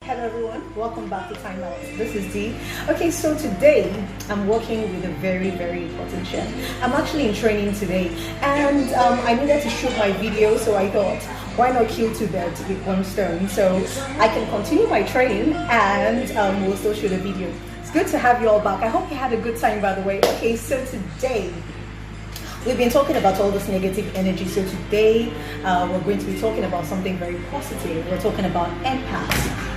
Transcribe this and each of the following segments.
Hello everyone, welcome back to Time Out. This is Dee. Okay, so today I'm working with a very important chef. I'm actually in training today and I needed to shoot my video, so I thought, why not kill two birds with one stone? So I can continue my training and we'll still shoot a video. It's good to have you all back. I hope you had a good time, by the way. Okay, so today we've been talking about all this negative energy. So today we're going to be talking about something very positive. We're talking about empaths.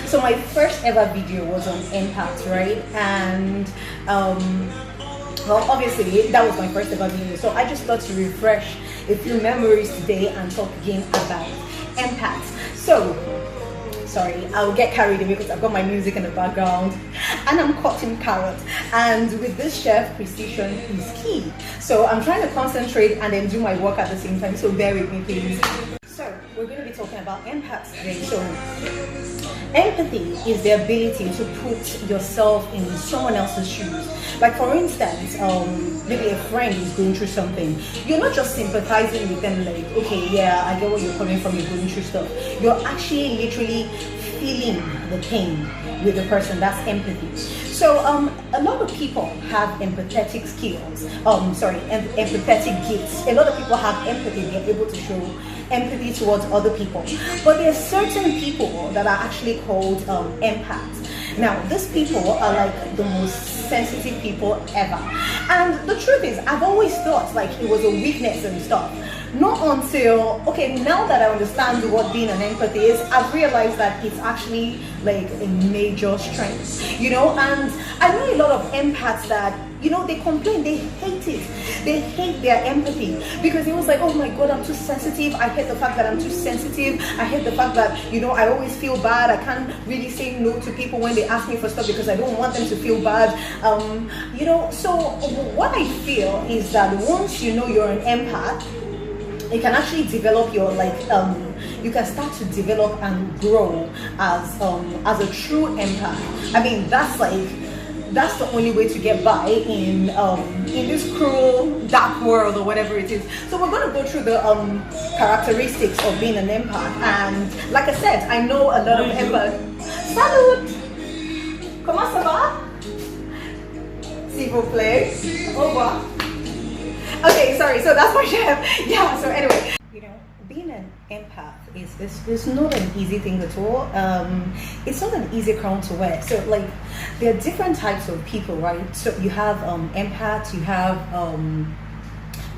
So my first ever video was on empaths, right? And well, obviously that was my first ever video. So I just thought to refresh a few memories today and talk again about empaths. So, sorry, I'll get carried away because I've got my music in the background and I'm cutting carrots. And with this chef, precision is key. So I'm trying to concentrate and then do my work at the same time. So bear with me, please. So we're going to be talking about empaths today. So empathy is the ability to put yourself in someone else's shoes. Like for instance, maybe a friend is going through something. You're not just sympathizing with them like, okay, yeah, I get where you're coming from, you're going through stuff. You're actually literally feeling the pain with the person. That's empathy. So a lot of people have empathetic skills, empathetic gifts. A lot of people have empathy, they're able to show empathy towards other people. But there are certain people that are actually called empaths. Now, these people are like the most sensitive people ever. And the truth is, I've always thought like it was a weakness and stuff. Not until, okay, now that I understand what being an empath is, I've realized that it's actually like a major strength, you know. And I know a lot of empaths that, you know, they complain, they hate it. They hate their empathy because it was like, oh my God, I'm too sensitive. I hate the fact that I'm too sensitive. I hate the fact that, you know, I always feel bad. I can't really say no to people when they ask me for stuff because I don't want them to feel bad. You know, so what I feel is that once you know you're an empath, you can actually develop your you can start to develop and grow as a true empath. I mean, that's the only way to get by in this cruel dark world or whatever it is. So we're going to go through the characteristics of being an empath. And like I said, I know a lot of empaths. Salut! Comment ça va? S'il vous plaît. Au revoir. Okay, sorry, so that's my chef. Yeah, so anyway, you know, being an empath is not an easy thing at all. It's not an easy crown to wear. So like there are different types of people, right? So you have empaths, you have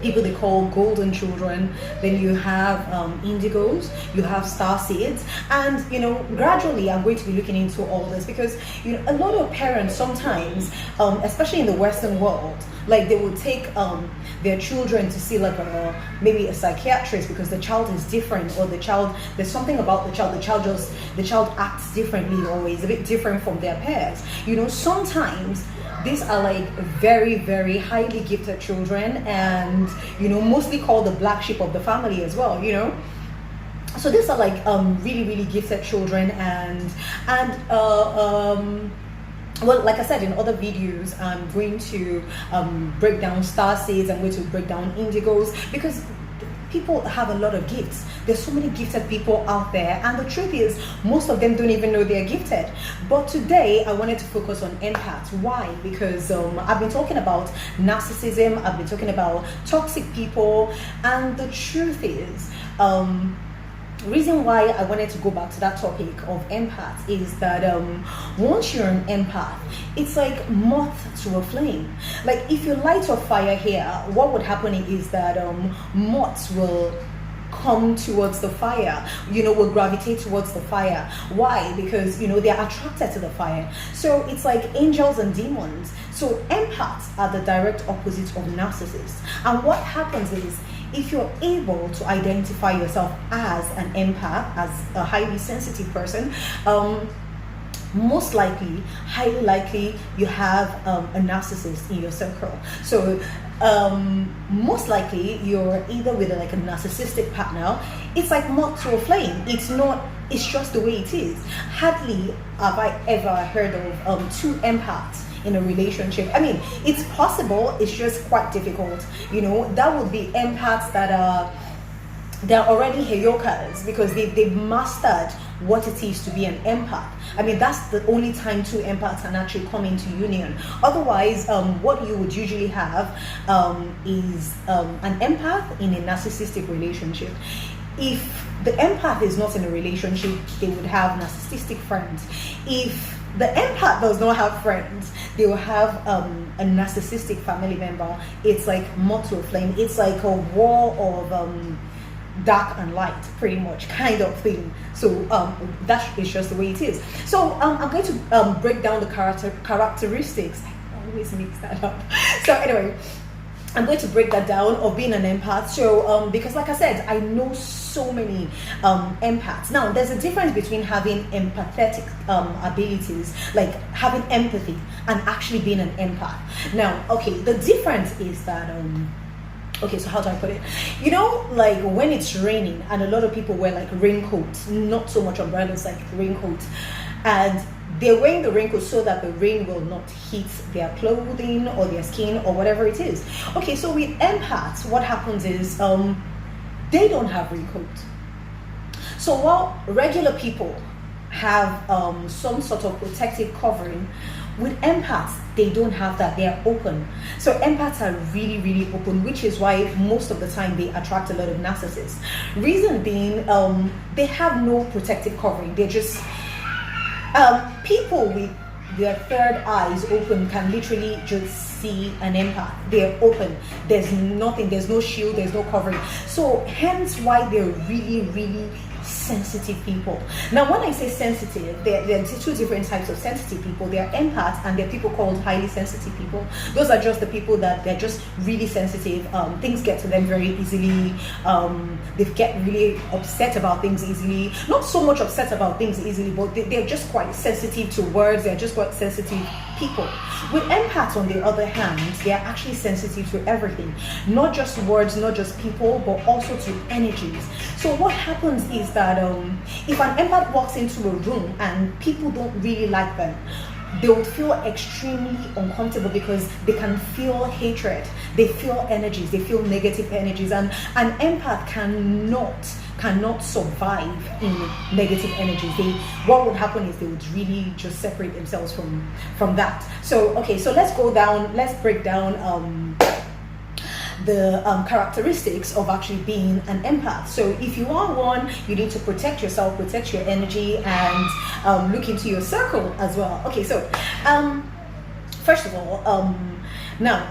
people they call golden children, then you have indigos, you have star seeds, and you know, gradually I'm going to be looking into all this because, you know, a lot of parents sometimes, especially in the Western world, like they will take their children to see like maybe a psychiatrist because the child is different, or there's something about the child acts differently, always a bit different from their peers. You know, sometimes these are like very highly gifted children, and you know, mostly called the black sheep of the family as well, you know. So these are like really gifted children, and well, like I said in other videos, I'm going to break down star seeds, I'm going to break down indigos, because people have a lot of gifts. There's so many gifted people out there, and the truth is most of them don't even know they're gifted. But today I wanted to focus on empaths. Why? Because I've been talking about narcissism, I've been talking about toxic people, and the truth is reason why I wanted to go back to that topic of empaths is that once you're an empath, it's like moth to a flame. Like if you light a fire here, what would happen is that moths will come towards the fire, you know, will gravitate towards the fire. Why? Because, you know, they're attracted to the fire. So it's like angels and demons. So empaths are the direct opposite of narcissists. And what happens is, if you're able to identify yourself as an empath, as a highly sensitive person, most likely, highly likely, you have a narcissist in your circle. So most likely you're either with like a narcissistic partner. It's like moth to a flame. It's just the way it is. Hardly have I ever heard of two empaths in a relationship. I mean, it's possible, it's just quite difficult. You know, that would be empaths that are they're already heyokas because they've mastered what it is to be an empath. I mean, that's the only time two empaths can actually come into union. Otherwise, what you would usually have is an empath in a narcissistic relationship. If the empath is not in a relationship, they would have narcissistic friends. If the empath does not have friends, they will have a narcissistic family member. It's like moth to a flame. It's like a war of dark and light, pretty much, kind of thing. So that is just the way it is. So I'm going to break down the characteristics. I always mix that up. So anyway, I'm going to break that down of being an empath. So because like I said, I know so many empaths. Now there's a difference between having empathetic abilities, like having empathy, and actually being an empath. Now, okay, the difference is that okay, so how do I put it? You know, like when it's raining and a lot of people wear like raincoats, not so much umbrellas, like raincoats, and they're wearing the raincoat so that the rain will not hit their clothing or their skin or whatever it is. Okay, so with empaths, what happens is they don't have raincoat. So while regular people have some sort of protective covering, with empaths, they don't have that. They are open. So empaths are really, really open, which is why most of the time they attract a lot of narcissists. Reason being, they have no protective covering. They're just people with their third eyes open can literally just see an empath. They're open. There's nothing. There's no shield. There's no covering. So hence why they're really, really sensitive people. Now when I say sensitive, there are two different types of sensitive people. There are empaths and there are people called highly sensitive people. Those are just the people that they're just really sensitive. Things get to them very easily. They get really upset about things easily. Not so much upset about things easily, but they're just quite sensitive to words. They're just quite sensitive people. With empaths, on the other hand, they're actually sensitive to everything. Not just words, not just people, but also to energies. So what happens is that if an empath walks into a room and people don't really like them, they would feel extremely uncomfortable because they can feel hatred, they feel energies, they feel negative energies, and an empath cannot survive in negative energies. What would happen is they would really just separate themselves from that. So okay, so let's break down the characteristics of actually being an empath. So if you are one, you need to protect yourself, protect your energy, and look into your circle as well. Okay, so first of all, now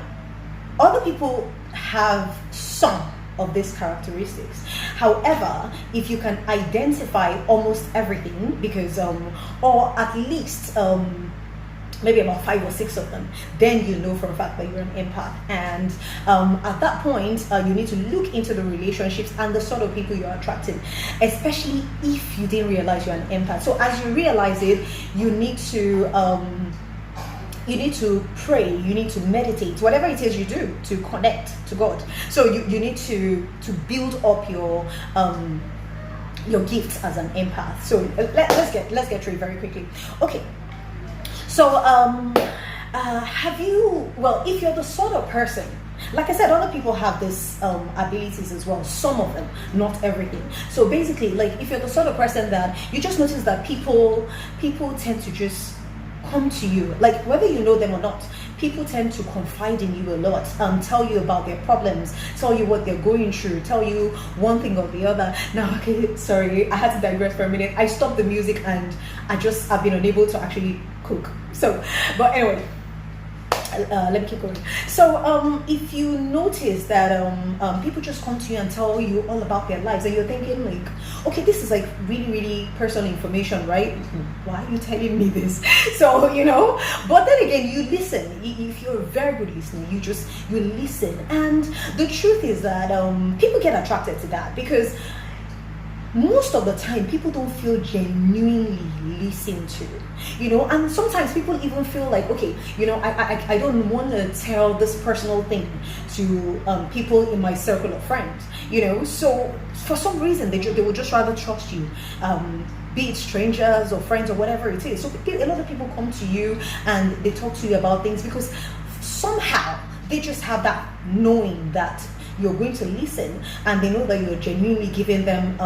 other people have some of these characteristics. However, if you can identify almost everything, because or at least maybe about 5 or 6 of them, then you know for a fact that you're an empath. And at that point, you need to look into the relationships and the sort of people you're attracting, especially if you didn't realize you're an empath. So as you realize it, you need to pray, you need to meditate, whatever it is you do to connect to God. So you need to build up your gifts as an empath. So let's get through it very quickly. Okay. So if you're the sort of person, like I said, other people have these abilities as well, some of them, not everything. So basically, like if you're the sort of person that you just notice that people tend to just come to you, like whether you know them or not, people tend to confide in you a lot, tell you about their problems, tell you what they're going through, tell you one thing or the other. Now, okay, sorry, I had to digress for a minute. I stopped the music and I've been unable to actually cook. So, but anyway, let me keep going. So if you notice that people just come to you and tell you all about their lives, and you're thinking like, okay, this is like really, really personal information, right? Why are you telling me this? So, you know, but then again, you listen. If you're a very good listener, you listen. And the truth is that people get attracted to that because most of the time people don't feel genuinely listened to, you know, and sometimes people even feel like, okay, you know, I don't want to tell this personal thing to people in my circle of friends, you know, so for some reason they would just rather trust you, be it strangers or friends or whatever it is. So a lot of people come to you and they talk to you about things because somehow they just have that knowing that you're going to listen, and they know that you're genuinely giving them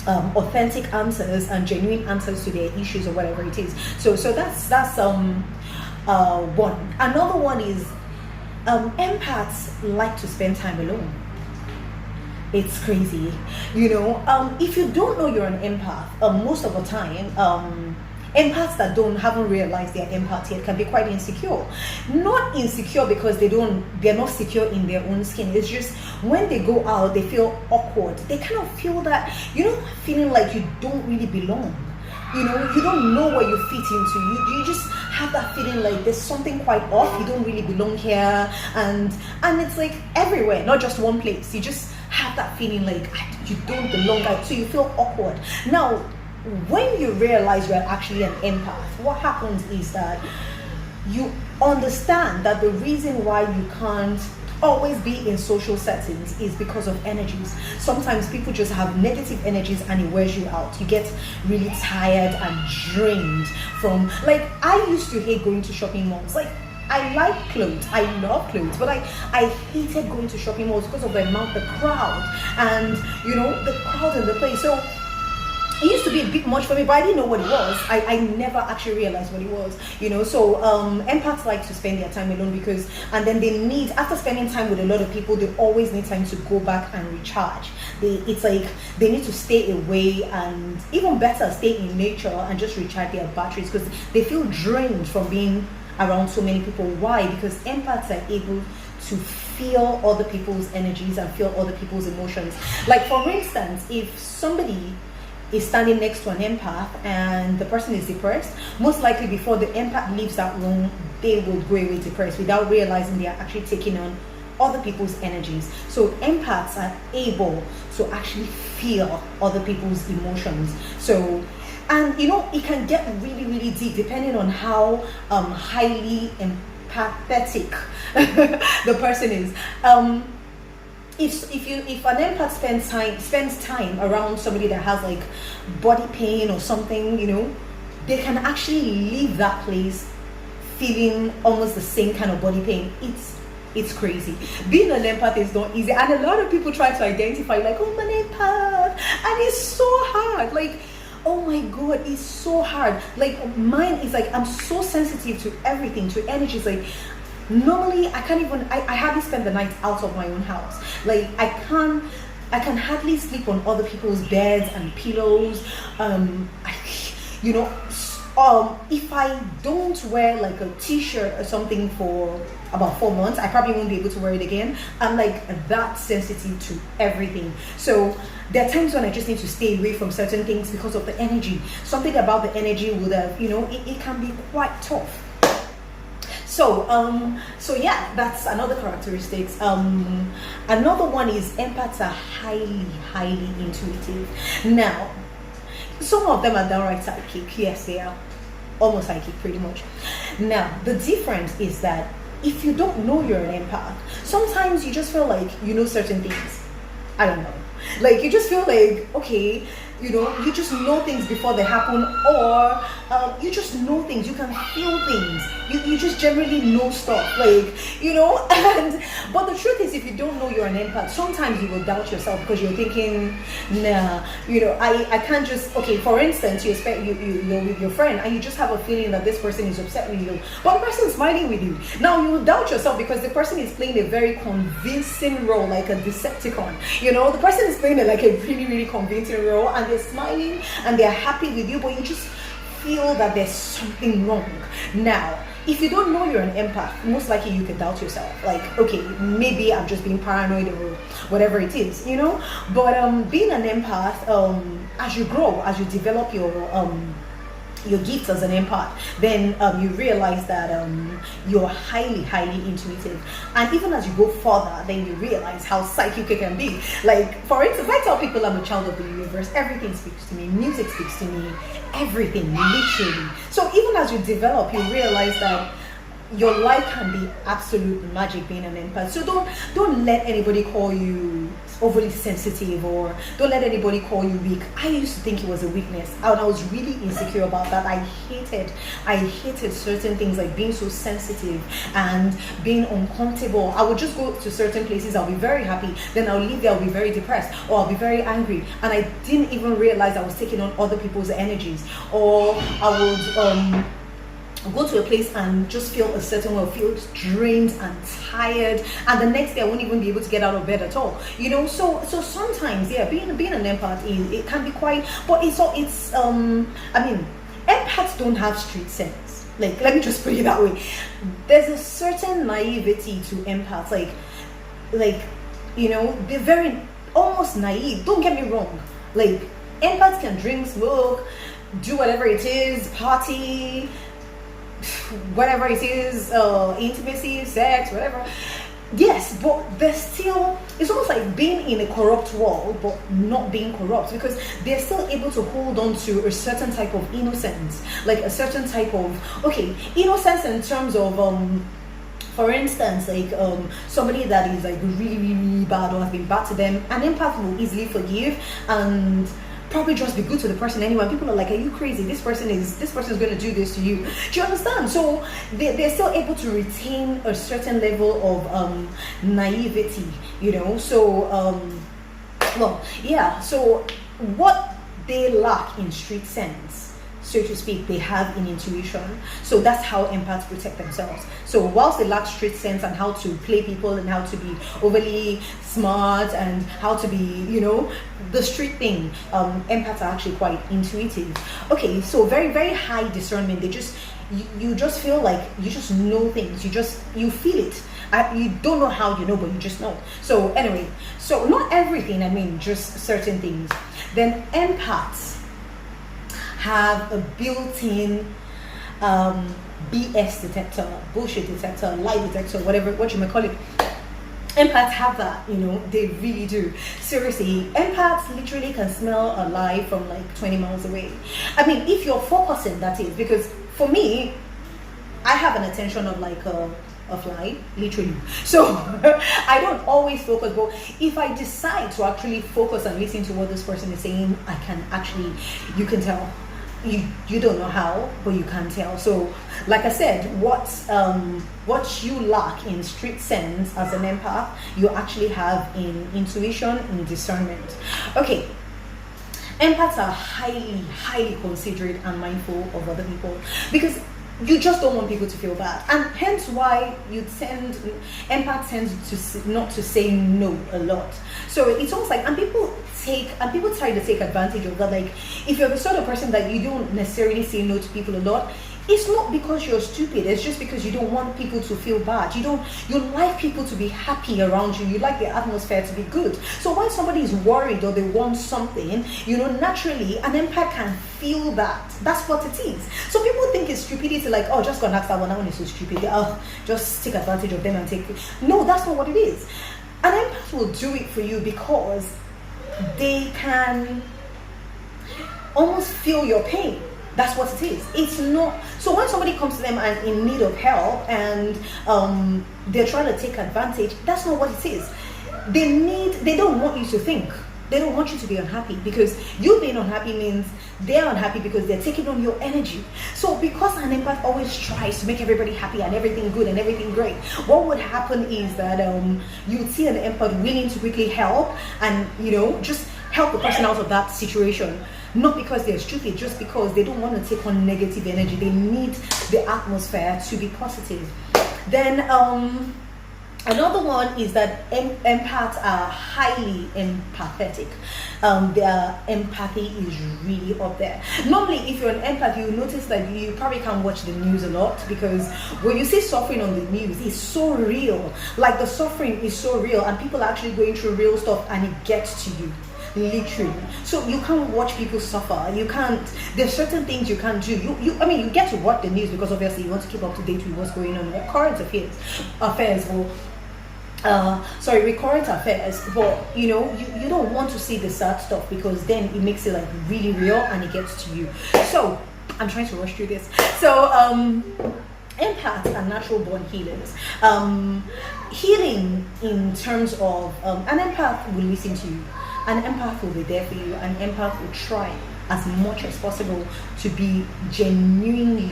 authentic answers and genuine answers to their issues or whatever it is. So that's one. Another one is empaths like to spend time alone. It's crazy, if you don't know you're an empath, most of the time empaths that haven't realized they're empaths yet can be quite insecure. Not insecure because they're not secure in their own skin. It's just when they go out, they feel awkward. They kind of feel that, feeling like you don't really belong. You don't know where you fit into. You just have that feeling like there's something quite off. You don't really belong here, and it's like everywhere, not just one place. You just have that feeling like you don't belong, so you feel awkward. Now, when you realize you're actually an empath, what happens is that you understand that the reason why you can't always be in social settings is because of energies. Sometimes people just have negative energies and it wears you out. You get really tired and drained from, like, I used to hate going to shopping malls. Like, I like clothes, I love clothes, but I hated going to shopping malls because of the crowd, and the crowd in the place. So it used to be a bit much for me, but I didn't know what it was. I never actually realized what it was, So empaths like to spend their time alone and then they need, after spending time with a lot of people, they always need time to go back and recharge. It's like they need to stay away, and even better, stay in nature and just recharge their batteries, because they feel drained from being around so many people. Why? Because empaths are able to feel other people's energies and feel other people's emotions. Like, for instance, if somebody is standing next to an empath and the person is depressed, most likely before the empath leaves that room, they will go away depressed without realizing they are actually taking on other people's energies. So empaths are able to actually feel other people's emotions. So, and it can get really, really deep depending on how highly empathetic the person is. If an empath spends time around somebody that has like body pain or something, they can actually leave that place feeling almost the same kind of body pain. It's crazy. Being an empath is not easy, and a lot of people try to identify like, oh, I'm an empath, and it's so hard. Like, oh my god, it's so hard. Like, mine is like, I'm so sensitive to everything, to energies. Like, normally I can't even, I hardly spend the night out of my own house. Like, I can hardly sleep on other people's beds and pillows. If I don't wear like a t-shirt or something for about 4 months, I probably won't be able to wear it again. I'm like that sensitive to everything. So there are times when I just need to stay away from certain things because of the energy. Something about the energy would have, it can be quite tough. So yeah, that's another characteristics. Another one is empaths are highly, highly intuitive. Now, some of them are downright psychic. Yes, they are almost psychic, pretty much. Now, the difference is that if you don't know you're an empath, sometimes you just feel like you know certain things. I don't know. Like, you just feel like, okay, you just know things before they happen, or you just know things, you can feel things, you just generally know stuff, like, but the truth is, if you don't know you're an empath, sometimes you will doubt yourself because you're thinking, nah, I can't just, okay, for instance, you're with your friend and you just have a feeling that this person is upset with you, but the person is smiling with you. Now you will doubt yourself because the person is playing a very convincing role, like a Decepticon. The person is playing like a really, really convincing role, and they're smiling and they're happy with you, but you just feel that there's something wrong. Now, if you don't know you're an empath, most likely you can doubt yourself. Like, okay, maybe I'm just being paranoid or whatever it is, But being an empath, as you grow, as you develop your gifts as an empath, then you realize that you're highly, highly intuitive. And even as you go further, then you realize how psychic it can be. Like, for instance, I tell people I'm a child of the universe. Everything speaks to me. Music speaks to me. Everything, literally. So even as you develop, you realize that your life can be absolute magic being an empath. So don't let anybody call you overly sensitive, or don't let anybody call you weak. I used to think it was a weakness, and I was really insecure about that. I hated certain things, like being so sensitive and being uncomfortable. I would just go to certain places, I'll be very happy, then I'll leave there, I'll be very depressed, or I'll be very angry, and I didn't even realize I was taking on other people's energies. Or I would go to a place and just feel a certain way, feel drained and tired, and the next day I won't even be able to get out of bed at all. So sometimes, yeah, being an empath it can be quite, but it's I mean, empaths don't have street sense. Like, let me just put it that way. There's a certain naivety to empaths, like they're very almost naive. Don't get me wrong. Like, empaths can drink, smoke, do whatever it is, party, whatever it is, intimacy, sex, whatever. Yes, but there's still, it's almost like being in a corrupt world but not being corrupt, because they're still able to hold on to a certain type of innocence, like a certain type of, okay, innocence in terms of for instance, like somebody that is like really, really bad or has been bad to them, an empath will easily forgive and probably just be good to the person anyway. People are like, are you crazy? This person is going to do this to you. Do you understand? So they're still able to retain a certain level of naivety, So well, yeah. So what they lack in street sense, so to speak, they have in intuition. So that's how empaths protect themselves. So whilst they lack street sense and how to play people and how to be overly smart and how to be, the street thing, empaths are actually quite intuitive. Okay, so very, very high discernment. They just, you just feel like you just know things. You feel it. You don't know how you know, but you just know. So anyway, so not everything, I mean, just certain things. Then empaths have a built-in BS detector, bullshit detector, lie detector, whatever, what you may call it. Empaths have that, they really do. Seriously, empaths literally can smell a lie from like 20 miles away. I mean, if you're focusing, that is, because for me, I have an attention of like a fly, literally. So I don't always focus, but if I decide to actually focus and listen to what this person is saying, I can actually, you can tell. You don't know how, but you can tell. So like I said, what you lack in street sense as an empath, you actually have in intuition and discernment. Okay, empaths are highly considerate and mindful of other people, because you just don't want people to feel bad, and hence why empath tends to not to say no a lot. So it's almost like, and people try to take advantage of that. Like, if you're the sort of person that you don't necessarily say no to people a lot, it's not because you're stupid, it's just because you don't want people to feel bad. You like people to be happy around you. You like the atmosphere to be good. So when somebody is worried or they want something, naturally an empath can feel that. That's what it is. So people think it's stupidity, like, oh, just gonna ask that one is so stupid, just take advantage of them and take it. No, that's not what it is. An empath will do it for you because they can almost feel your pain. That's what it is. It's not, so when somebody comes to them and in need of help and they're trying to take advantage, that's not what it is. They don't want you to think. They don't want you to be unhappy, because you being unhappy means they're unhappy because they're taking on your energy. So because an empath always tries to make everybody happy and everything good and everything great, what would happen is that you would see an empath willing to quickly help and just help the person out of that situation. Not because they're stupid, just because they don't want to take on negative energy. They need the atmosphere to be positive. Then another one is that empaths are highly empathetic. Their empathy is really up there. Normally, if you're an empath, you notice that you probably can't watch the news a lot, because when you see suffering on the news, it's so real. Like, the suffering is so real, and people are actually going through real stuff, and it gets to you. Literally. So you can't watch people suffer. You can't, there's certain things you can't do. You get to watch the news because obviously you want to keep up to date with what's going on in current affairs with current affairs, but you don't want to see the sad stuff, because then it makes it like really real and it gets to you. So I'm trying to rush through this. So Empaths are natural born healers. Healing in terms of an empath will listen to you, an empath will be there for you, an empath will try as much as possible to be genuinely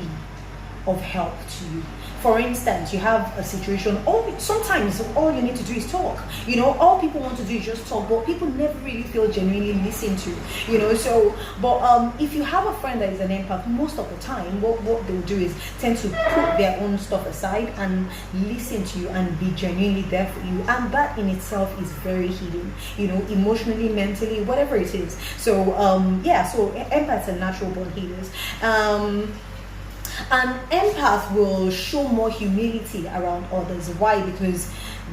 of help to you. For instance, you have a situation, or sometimes all you need to do is talk. You know, all people want to do is just talk, but people never really feel genuinely listened to. You know, so but if you have a friend that is an empath, most of the time, what they'll do is tend to put their own stuff aside and listen to you and be genuinely there for you, and that in itself is very healing. You know, emotionally, mentally, whatever it is. So so empaths are natural born healers. An empath will show more humility around others. Why? Because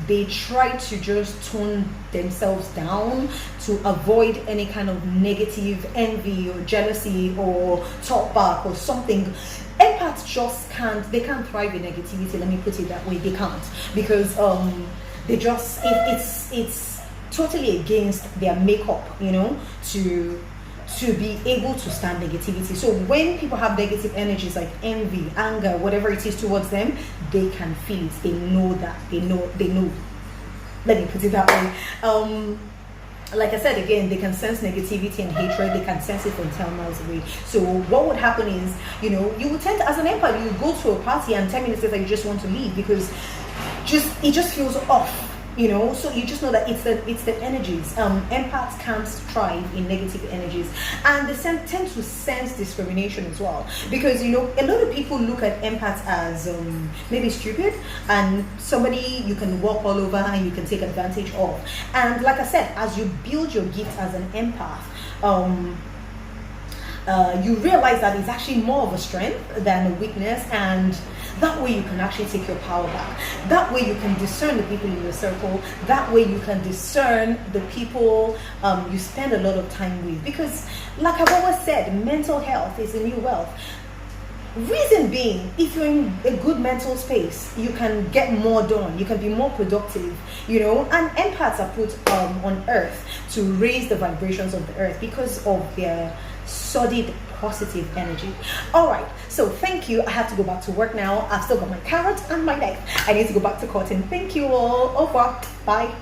they try to just tone themselves down to avoid any kind of negative envy or jealousy or talk back or something. Empaths just can't thrive in negativity. Let me put it that way. They can't, because they just it's totally against their makeup, you know, to be able to stand negativity. So when people have negative energies like envy, anger, whatever it is towards them, they can feel it. They know that. They know. Let me put it that way. Like I said again, they can sense negativity and hatred. They can sense it from 10 miles away. So what would happen is, you know, you would tend to, as an empath, you go to a party and 10 minutes later you just want to leave because it just feels off. You know, so you just know that it's the energies. Empaths can't thrive in negative energies, and they tend to sense discrimination as well, because you know a lot of people look at empaths as maybe stupid and somebody you can walk all over and you can take advantage of. And like I said, as you build your gift as an empath, you realize that it's actually more of a strength than a weakness, and that way you can actually take your power back. That way you can discern the people in your circle. That way you can discern the people you spend a lot of time with. Because like I've always said, mental health is a new wealth. Reason being, if you're in a good mental space, you can get more done, you can be more productive, you know. And empaths are put on earth to raise the vibrations of the earth because of their solid positive energy. All right, so thank you. I have to go back to work now. I've still got my carrot and my knife. I need to go back to cutting. Thank you all. Au revoir. Bye.